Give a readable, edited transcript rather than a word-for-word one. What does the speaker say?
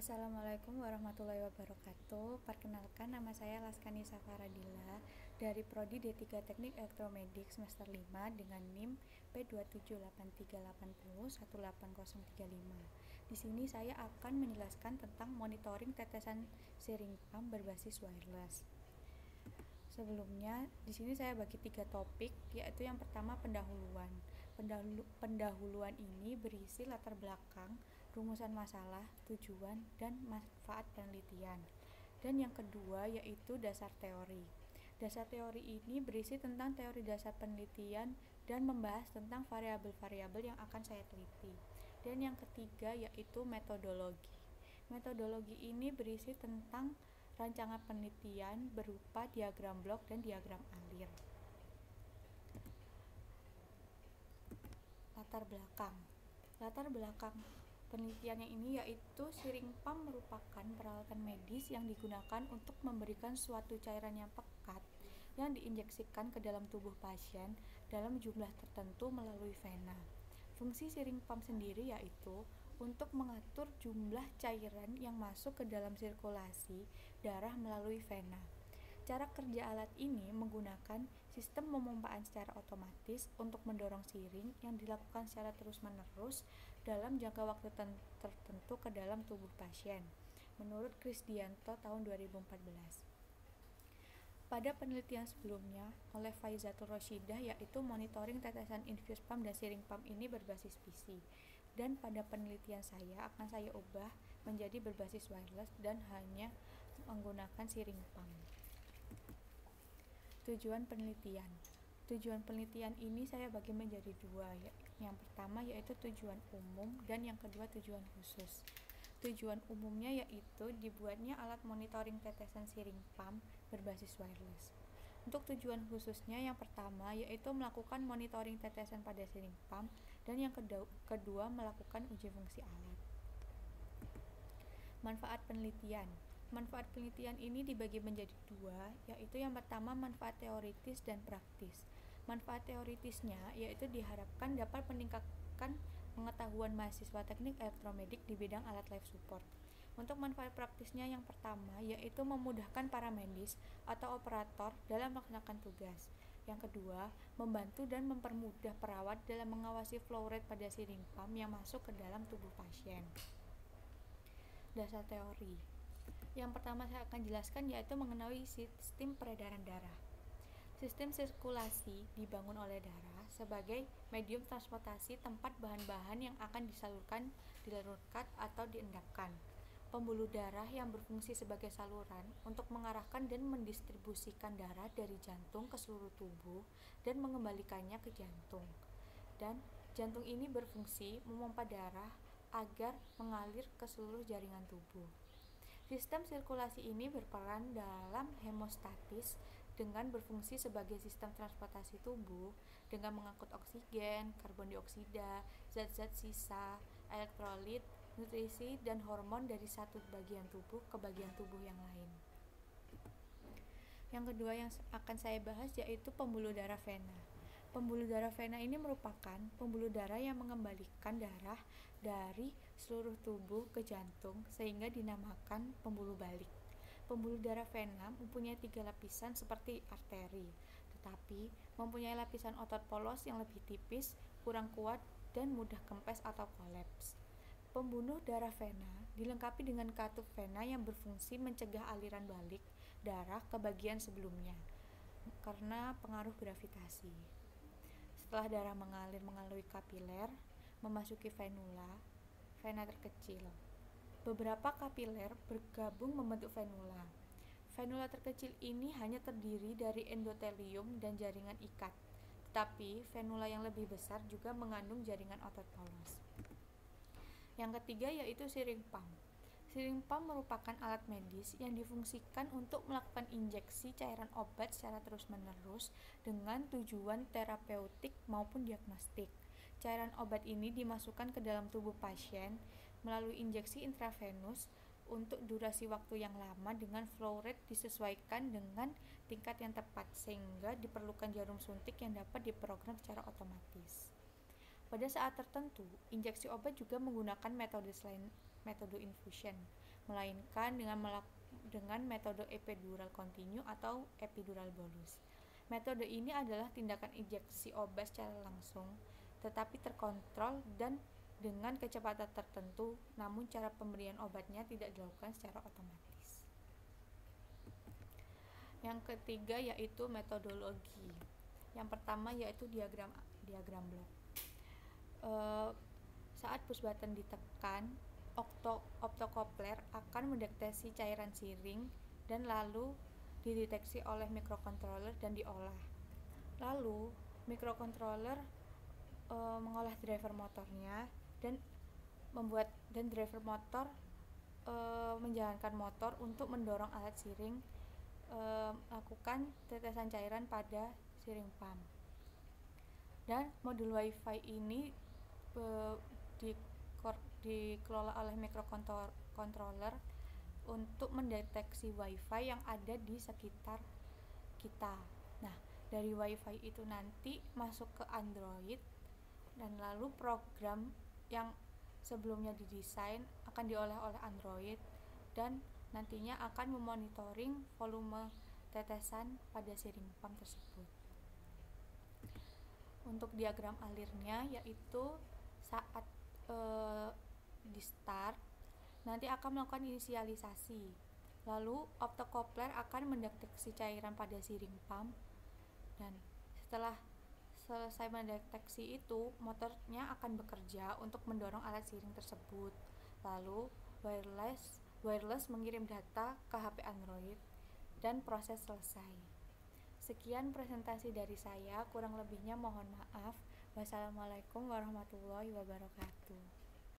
Assalamualaikum warahmatullahi wabarakatuh. Perkenalkan, nama saya Laskani Safaradila dari Prodi D3 Teknik Elektromedik semester 5 dengan NIM P27838018035. Di sini saya akan menjelaskan tentang monitoring tetesan sharing pump berbasis wireless. Sebelumnya, di sini saya bagi 3 topik, yaitu yang pertama pendahuluan. Pendahuluan ini berisi latar belakang, rumusan masalah, tujuan, dan manfaat penelitian. Dan yang kedua yaitu dasar teori. Dasar teori ini berisi tentang teori dasar penelitian dan membahas tentang variabel-variabel yang akan saya teliti. Dan yang ketiga yaitu metodologi. Metodologi ini berisi tentang rancangan penelitian berupa diagram blok dan diagram alir. Latar belakang penelitiannya ini yaitu sharing pump merupakan peralatan medis yang digunakan untuk memberikan suatu cairan yang pekat yang diinjeksikan ke dalam tubuh pasien dalam jumlah tertentu melalui vena. Fungsi sharing pump sendiri yaitu untuk mengatur jumlah cairan yang masuk ke dalam sirkulasi darah melalui vena. Cara kerja alat ini menggunakan sistem pemompaan secara otomatis untuk mendorong sharing yang dilakukan secara terus-menerus dalam jangka waktu tertentu ke dalam tubuh pasien, menurut Krisdianto tahun 2014. Pada penelitian sebelumnya oleh Faizatul Roshidah yaitu monitoring tetesan infuse pump dan sharing pump ini berbasis PC, dan pada penelitian saya akan saya ubah menjadi berbasis wireless dan hanya menggunakan sharing pump. Tujuan penelitian ini saya bagi menjadi dua. Yang pertama yaitu tujuan umum dan yang kedua tujuan khusus. Tujuan umumnya yaitu dibuatnya alat monitoring tetesan sharing pump berbasis wireless. Untuk tujuan khususnya yang pertama yaitu melakukan monitoring tetesan pada sharing pump dan yang kedua melakukan uji fungsi alat. Manfaat penelitian ini dibagi menjadi dua, yaitu yang pertama manfaat teoritis dan praktis. Manfaat teoritisnya yaitu diharapkan dapat meningkatkan pengetahuan mahasiswa teknik elektromedik di bidang alat life support. Untuk manfaat praktisnya yang pertama yaitu memudahkan para medis atau operator dalam melaksanakan tugas. Yang kedua, membantu dan mempermudah perawat dalam mengawasi flow rate pada sharing pump yang masuk ke dalam tubuh pasien. Dasar teori. Yang pertama saya akan jelaskan yaitu mengenai sistem peredaran darah. Sistem sirkulasi dibangun oleh darah sebagai medium transportasi tempat bahan-bahan yang akan dilarutkan atau diendapkan. Pembuluh darah yang berfungsi sebagai saluran untuk mengarahkan dan mendistribusikan darah dari jantung ke seluruh tubuh dan mengembalikannya ke jantung. Dan jantung ini berfungsi memompa darah agar mengalir ke seluruh jaringan tubuh. Sistem sirkulasi ini berperan dalam hemostatis dengan berfungsi sebagai sistem transportasi tubuh dengan mengangkut oksigen, karbon dioksida, zat-zat sisa, elektrolit, nutrisi, dan hormon dari satu bagian tubuh ke bagian tubuh yang lain. Yang kedua yang akan saya bahas yaitu pembuluh darah vena. Pembuluh darah vena ini merupakan pembuluh darah yang mengembalikan darah dari seluruh tubuh ke jantung sehingga dinamakan pembuluh balik. Pembuluh darah vena mempunyai 3 lapisan seperti arteri, tetapi mempunyai lapisan otot polos yang lebih tipis, kurang kuat, dan mudah kempes atau kolaps. Pembuluh darah vena dilengkapi dengan katup vena yang berfungsi mencegah aliran balik darah ke bagian sebelumnya karena pengaruh gravitasi. Setelah darah mengalir melalui kapiler, memasuki vena terkecil. Beberapa kapiler bergabung membentuk venula. Venula terkecil ini hanya terdiri dari endotelium dan jaringan ikat, tetapi venula yang lebih besar juga mengandung jaringan otot polos. Yang ketiga yaitu sharing pump. Sharing pump merupakan alat medis yang difungsikan untuk melakukan injeksi cairan obat secara terus-menerus dengan tujuan terapeutik maupun diagnostik. Cairan obat ini dimasukkan ke dalam tubuh pasien melalui injeksi intravenus untuk durasi waktu yang lama dengan flow rate disesuaikan dengan tingkat yang tepat sehingga diperlukan jarum suntik yang dapat diprogram secara otomatis. Pada saat tertentu, injeksi obat juga menggunakan metode infusion. melainkan dengan metode epidural kontinu atau epidural bolus. Metode ini adalah tindakan injeksi obat secara langsung, tetapi terkontrol dan dengan kecepatan tertentu, namun cara pemberian obatnya tidak dilakukan secara otomatis. Yang ketiga yaitu metodologi. Yang pertama yaitu diagram blok. Saat push button ditekan, optokopler akan mendeteksi cairan siring dan lalu dideteksi oleh microcontroller dan diolah. Lalu microcontroller mengolah driver motornya dan driver motor menjalankan motor untuk mendorong alat siring melakukan tetesan cairan pada siring pump. Dan modul Wi-Fi ini dikelola oleh microcontroller untuk mendeteksi Wi-Fi yang ada di sekitar kita. Nah, dari Wi-Fi itu nanti masuk ke Android dan lalu program yang sebelumnya didesain akan diolah oleh Android dan nantinya akan memonitoring volume tetesan pada siring pump tersebut. Untuk diagram alirnya yaitu saat di start nanti akan melakukan inisialisasi. Lalu optokopler akan mendeteksi cairan pada siring pump dan setelah selesai mendeteksi itu, motornya akan bekerja untuk mendorong alat siring tersebut. Lalu wireless mengirim data ke HP Android dan proses selesai. Sekian presentasi dari saya, kurang lebihnya mohon maaf. Wassalamualaikum warahmatullahi wabarakatuh.